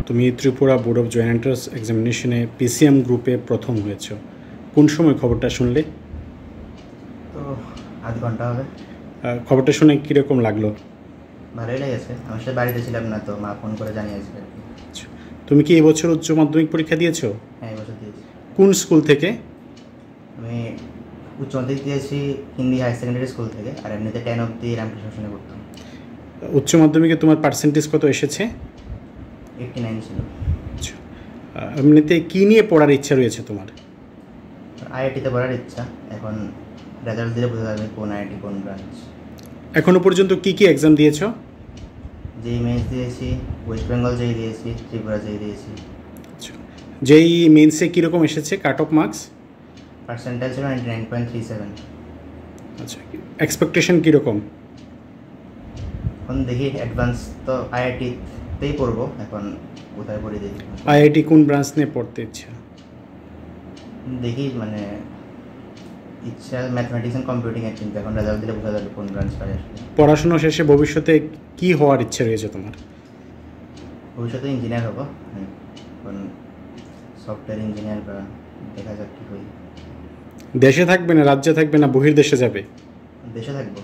তুমি Tripura board of joint entrance এক্সামিনেশনে PCM গ্রুপে প্রথম হয়েছো। কোন সময় খবরটা শুনলে? তো আধ ঘন্টা হবে। খবরটা শুনে কীরকম লাগলো? ভালোই লেগেছে। আমার সাথে বাড়িতে ছিলাম না, তো মা ফোন করে জানিয়েছে আর কি। তুমি কি এবছর উচ্চ মাধ্যমিক পরীক্ষা দিয়েছো? হ্যাঁ, এবছর দিয়েছি। কোন স্কুল থেকে? আমি উচ্চ মাধ্যমিক দিয়েছি হিন্দি হায়ার সেকেন্ডারি স্কুল থেকে, আর এমনিতে 10 অবধি রামকৃষ্ণ মিশনে পড়তাম। উচ্চ মাধ্যমিকে তোমার পার্সেন্টেজ কত এসেছে? 89 ছিল। আচ্ছা, এমনিতে কী নিয়ে পড়ার ইচ্ছা রয়েছে তোমার? আইআইটিতে পড়ার ইচ্ছা। এখন রেজাল্ট দিলে বোঝা যাবে কোন আইআইটি কোন ব্রাঞ্চ। এখনও পর্যন্ত কি কি এক্সাম দিয়েছো? যেই মেন্স দিয়েছি, ওয়েস্ট বেঙ্গল যেই দিয়েছি, ত্রিপুরা যেই দিয়েছি। আচ্ছা, যেই মেন্সে কীরকম এসেছে কাট অফ মার্কস? পার্সেন্টাইল ছিল 99.37। আচ্ছা, এক্সপেকটেশন কীরকম? এখন দেখি, অ্যাডভান্স তো আইআইটিতেই পড়বো। এখন কোথায় পড়ি দেখি। আইআইটি কোন ব্রাঞ্চ নিয়ে পড়তে ইচ্ছা? দেখি, মানে ইচ্ছা ম্যাথমেটিক্স অ্যান্ড কম্পিউটিংয়ের, কিন্তু এখন রেজাল্ট দিলে বোঝা যাবে কোন ব্রাঞ্চ পারে আসলে। পড়াশোনা শেষে ভবিষ্যতে কি হওয়ার ইচ্ছে রয়েছে তোমার? ভবিষ্যতে ইঞ্জিনিয়ার হবো। এখন সফটওয়্যার ইঞ্জিনিয়ার, বা দেখা যাক কী হই। দেশে থাকবে না রাজ্যে থাকবে না বহির্দেশে যাবে? দেশে থাকবো।